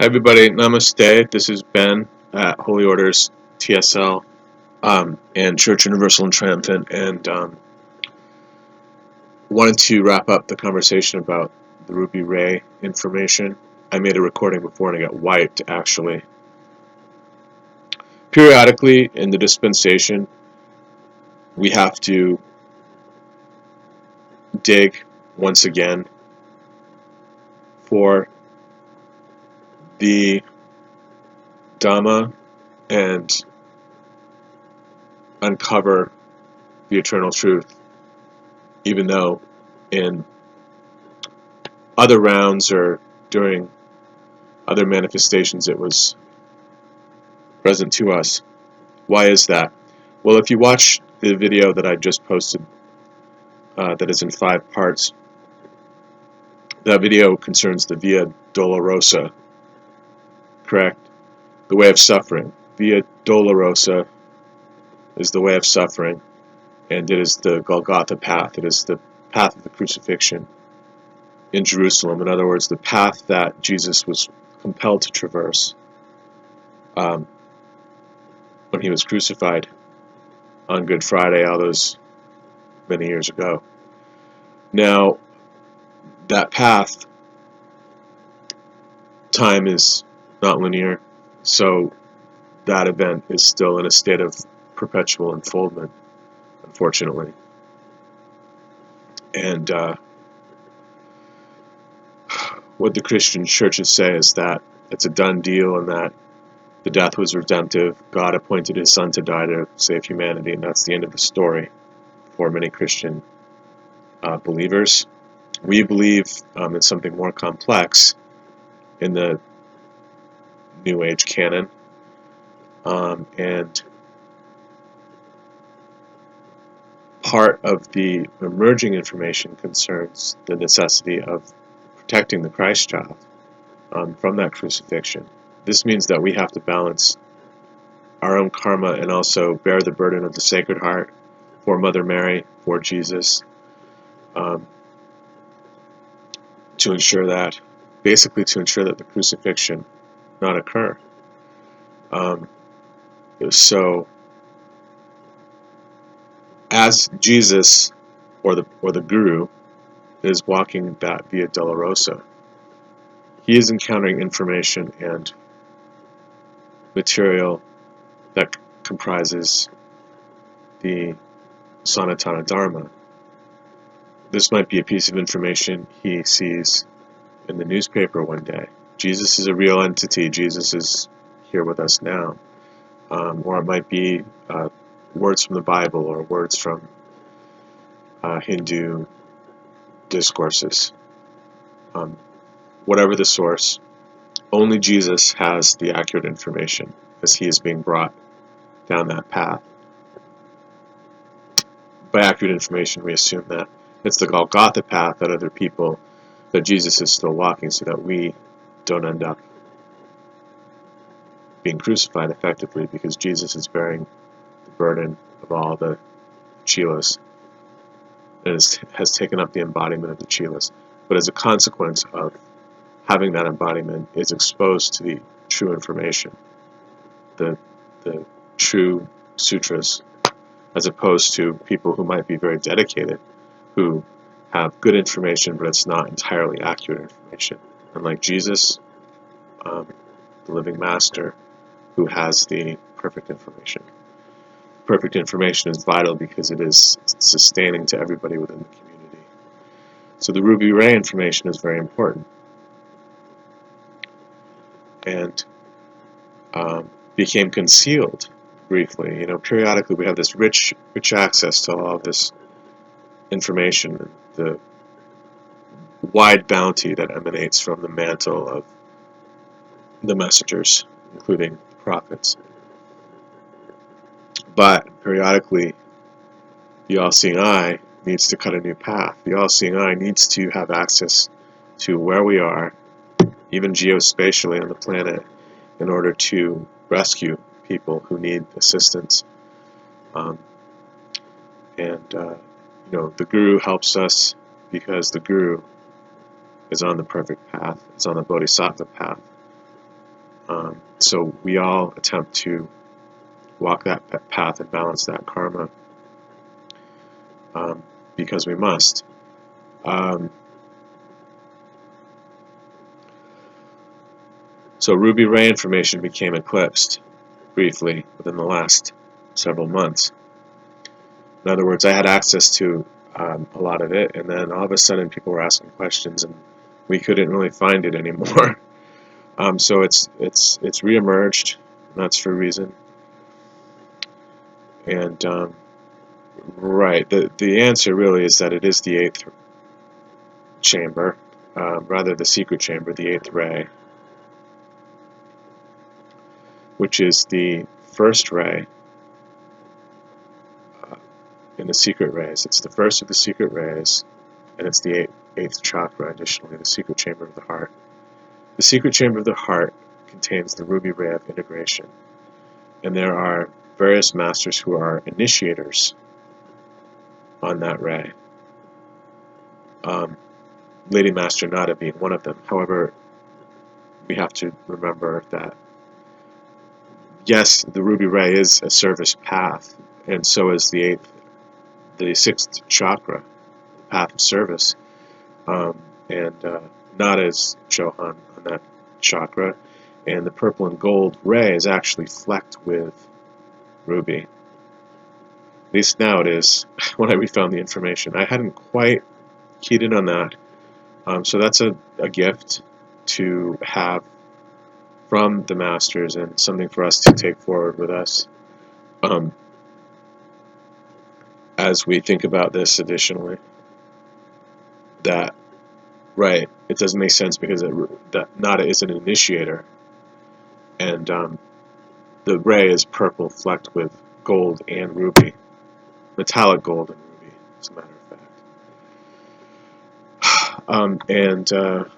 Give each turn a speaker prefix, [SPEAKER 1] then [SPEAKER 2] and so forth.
[SPEAKER 1] Hi everybody, Namaste. This is Ben at Holy Orders TSL and Church Universal and Triumphant, and wanted to wrap up the conversation about the Ruby Ray information. I made a recording before and I got wiped, actually. Periodically in the dispensation, we have to dig once again for the Dhamma and uncover the eternal truth, even though in other rounds or during other manifestations it was present to us. Why is that? Well, if you watch the video that I just posted that is in 5 parts, that video concerns the Via Dolorosa, correct? The way of suffering. Via Dolorosa is the way of suffering, and it is the Golgotha path. It is the path of the crucifixion in Jerusalem. In other words, the path that Jesus was compelled to traverse when he was crucified on Good Friday, all those many years ago. Now, that path, time is not linear, so that event is still in a state of perpetual unfoldment, unfortunately. And what the Christian churches say is that it's a done deal and that the death was redemptive. God appointed his son to die to save humanity, and that's the end of the story for many Christian believers. We believe in something more complex in the New Age canon, and part of the emerging information concerns the necessity of protecting the Christ child from that crucifixion. This means that we have to balance our own karma and also bear the burden of the Sacred Heart for Mother Mary, for Jesus, to ensure that the crucifixion not occur. So, as Jesus or the Guru is walking that Via Dolorosa, he is encountering information and material that comprises the Sanatana Dharma. This might be a piece of information he sees in the newspaper one day. Jesus is a real entity. Jesus is here with us now. Or it might be words from the Bible or words from Hindu discourses. Whatever the source, only Jesus has the accurate information as he is being brought down that path. By accurate information, we assume that it's the Golgotha path that Jesus is still walking, so that we don't end up being crucified effectively, because Jesus is bearing the burden of all the chelas and has taken up the embodiment of the chelas. But as a consequence of having that embodiment, is exposed to the true information, the true sutras, as opposed to people who might be very dedicated, who have good information, but it's not entirely accurate information. Unlike Jesus, the living master, who has the perfect information. Perfect information is vital because it is sustaining to everybody within the community. So the Ruby Ray information is very important. And became concealed briefly. Periodically we have this rich access to all of this information, the wide bounty that emanates from the mantle of the messengers, including the prophets. But periodically, the all-seeing eye needs to cut a new path. The all-seeing eye needs to have access to where we are, even geospatially on the planet, in order to rescue people who need assistance. The Guru helps us because the Guru is on the perfect path, is on the Bodhisattva path. So we all attempt to walk that path and balance that karma, because we must. So ruby ray information became eclipsed briefly within the last several months. In other words, I had access to a lot of it, and then all of a sudden people were asking questions, and we couldn't really find it anymore. So it's reemerged. And that's for a reason. And right, the answer really is that it is the eighth chamber, rather the secret chamber, the eighth ray, which is the first ray in the secret rays. It's the first of the secret rays, and it's the eighth chakra. Additionally, the secret chamber of the heart. The secret chamber of the heart contains the ruby ray of integration, and there are various masters who are initiators on that ray. Lady Master Nada being one of them. However, we have to remember that, yes, the ruby ray is a service path, and so is the sixth chakra, the path of service. And Nada is Chohan on that chakra, and the purple and gold ray is actually flecked with ruby. At least now it is, when I refound the information. I hadn't quite keyed in on that. So that's a gift to have from the masters, and something for us to take forward with us as we think about this additionally. That, right, it doesn't make sense because that Nada is an initiator, and the ray is purple flecked with gold and ruby. Metallic gold and ruby, as a matter of fact. And